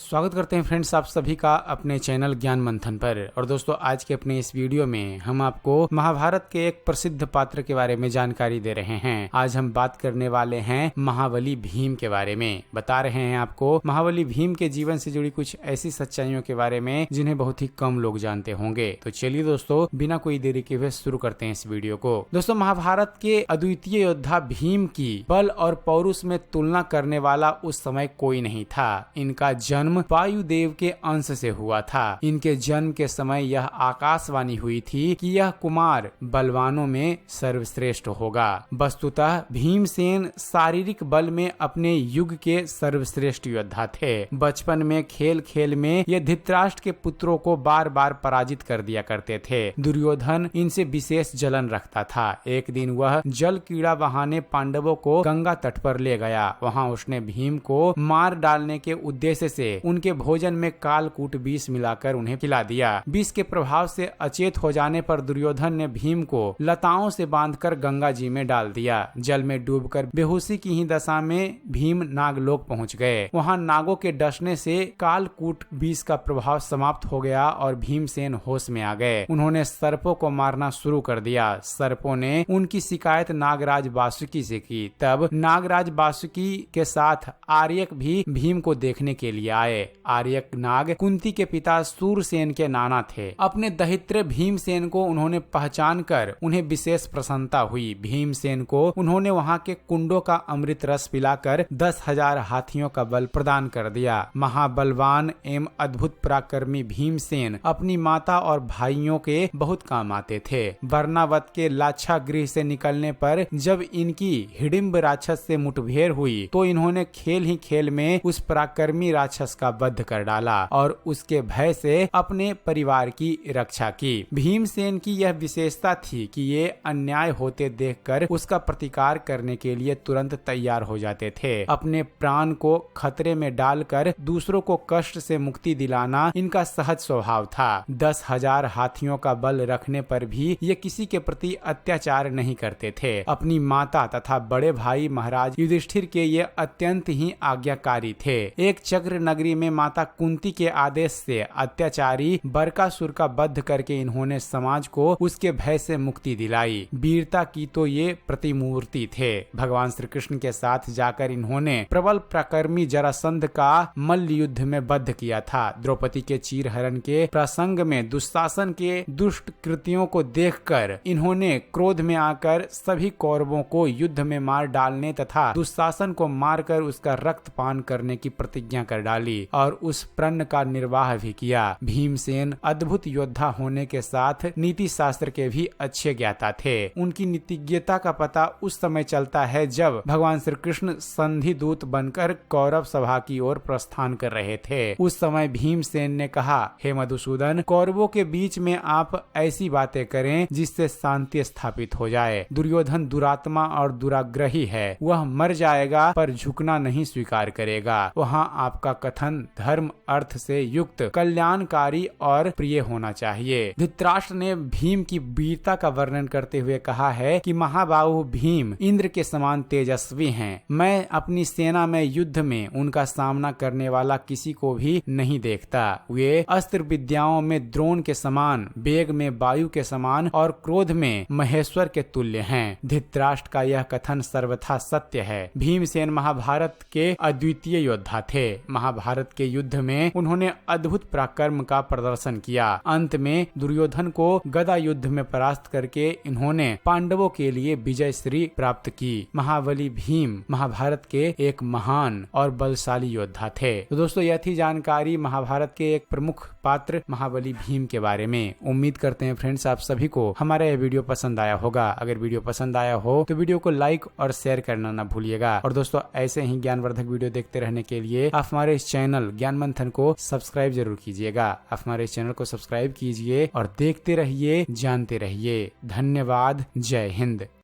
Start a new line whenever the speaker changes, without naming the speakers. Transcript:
स्वागत करते हैं फ्रेंड्स आप सभी का अपने चैनल ज्ञान मंथन पर। और दोस्तों आज के अपने इस वीडियो में हम आपको महाभारत के एक प्रसिद्ध पात्र के बारे में जानकारी दे रहे हैं। आज हम बात करने वाले हैं महाबली भीम के बारे में। बता रहे हैं आपको महाबली भीम के जीवन से जुड़ी कुछ ऐसी सच्चाइयों के बारे में जिन्हें बहुत ही कम लोग जानते होंगे। तो चलिए दोस्तों बिना कोई देरी के हुए शुरू करते हैं इस वीडियो को। दोस्तों महाभारत के अद्वितीय योद्धा भीम की बल और पौरुष में तुलना करने वाला उस समय कोई नहीं था। इनका जन्म वायुदेव के अंश से हुआ था। इनके जन्म के समय यह आकाशवाणी हुई थी कि यह कुमार बलवानों में सर्वश्रेष्ठ होगा। वस्तुतः भीमसेन शारीरिक बल में अपने युग के सर्वश्रेष्ठ योद्धा थे। बचपन में खेल खेल में ये धृतराष्ट्र के पुत्रों को बार बार पराजित कर दिया करते थे। दुर्योधन इनसे विशेष जलन रखता था। एक दिन वह जल कीड़ा बहाने पांडवों को गंगा तट पर ले गया। वहां उसने भीम को मार डालने के उद्देश्य से उनके भोजन में कालकूट विष मिलाकर उन्हें खिला दिया। विष के प्रभाव से अचेत हो जाने पर दुर्योधन ने भीम को लताओं से बांधकर गंगा जी में डाल दिया। जल में डूबकर बेहोशी की ही दशा में भीम नागलोक पहुंच गए। वहां नागों के डसने से कालकूट विष का प्रभाव समाप्त हो गया और भीमसेन होश में आ गए। उन्होंने सर्पों को मारना शुरू कर दिया। सर्पों ने उनकी शिकायत नागराज वासुकी से की। तब नागराज वासुकी के साथ आर्यक भी भीम को देखने के लिए आए। आर्यक नाग कुंती के पिता सूरसेन के नाना थे। अपने दहित्र भीमसेन को उन्होंने पहचान कर उन्हें विशेष प्रसन्नता हुई। भीमसेन को उन्होंने वहां के कुंडों का अमृत रस पिलाकर 10,000 हाथियों का बल प्रदान कर दिया। महाबलवान एवं अद्भुत पराक्रमी भीमसेन अपनी माता और भाइयों के बहुत काम आते थे। वर्णावत के लाछा गृह से निकलने पर जब इनकी हिडिंब राक्षस से मुठभेड़ हुई तो इन्होंने खेल ही खेल में उस पराक्रमी राक्षस का वध कर डाला और उसके भय से अपने परिवार की रक्षा की। भीमसेन की यह विशेषता थी कि ये अन्याय होते देखकर उसका प्रतिकार करने के लिए तुरंत तैयार हो जाते थे। अपने प्राण को खतरे में डालकर दूसरों को कष्ट से मुक्ति दिलाना इनका सहज स्वभाव था। 10,000 हाथियों का बल रखने पर भी ये किसी के प्रति अत्याचार नहीं करते थे। अपनी माता तथा बड़े भाई महाराज युधिष्ठिर के ये अत्यंत ही आज्ञाकारी थे। एक चक्र नगरी में माता कुंती के आदेश से अत्याचारी बरकासुर का वध करके इन्होंने समाज को उसके भय से मुक्ति दिलाई। वीरता की तो ये प्रतिमूर्ति थे। भगवान श्री कृष्ण के साथ जाकर इन्होंने प्रबल पराक्रमी जरासंध का मल्ल युद्ध में वध किया था। द्रौपदी के चीरहरण के प्रसंग में दुशासन के दुष्ट कृत्यों को देखकर इन्होंने क्रोध में आकर सभी कौरवों को युद्ध में मार डालने तथा दुशासन को मारकर उसका रक्त पान करने की प्रतिज्ञा कर डाली और उस प्रण का निर्वाह भी किया। भीमसेन अद्भुत योद्धा होने के साथ नीति शास्त्र के भी अच्छे ज्ञाता थे। उनकी नीतिज्ञता का पता उस समय चलता है जब भगवान श्री कृष्ण संधि दूत बनकर कौरव सभा की ओर प्रस्थान कर रहे थे। उस समय भीमसेन ने कहा, हे मधुसूदन, कौरवों के बीच में आप ऐसी बातें करें जिससे शांति स्थापित हो जाए। दुर्योधन दुरात्मा और दुराग्रही है। वह मर जाएगा पर झुकना नहीं स्वीकार करेगा। वहाँ आपका कथन धर्म अर्थ से युक्त कल्याणकारी और प्रिय होना चाहिए। धृतराष्ट्र ने भीम की वीरता का वर्णन करते हुए कहा है कि महाबाहु भीम इंद्र के समान तेजस्वी हैं। मैं अपनी सेना में युद्ध में उनका सामना करने वाला किसी को भी नहीं देखता। वे अस्त्र विद्याओं में द्रोण के समान, वेग में वायु के समान और क्रोध में महेश्वर के तुल्य हैं। धृतराष्ट्र का यह कथन सर्वथा सत्य है। भीमसेन महाभारत के अद्वितीय योद्धा थे। महाभारत के युद्ध में उन्होंने अद्भुत पराक्रम का प्रदर्शन किया। अंत में दुर्योधन को गदा युद्ध में परास्त करके इन्होंने पांडवों के लिए विजय श्री प्राप्त की। महाबली भीम महाभारत के एक महान और बलशाली योद्धा थे। तो दोस्तों यह थी जानकारी महाभारत के एक प्रमुख पात्र महाबली भीम के बारे में। उम्मीद करते हैं फ्रेंड्स आप सभी को हमारा यह वीडियो पसंद आया होगा। अगर वीडियो पसंद आया हो तो वीडियो को लाइक और शेयर करना न भूलिएगा। और दोस्तों ऐसे ही ज्ञानवर्धक वीडियो देखते रहने के लिए आप हमारे इस चैनल ज्ञान मंथन को सब्सक्राइब जरूर कीजिएगा। आप हमारे इस चैनल को सब्सक्राइब कीजिए और देखते रहिए, जानते रहिए। धन्यवाद। जय हिंद।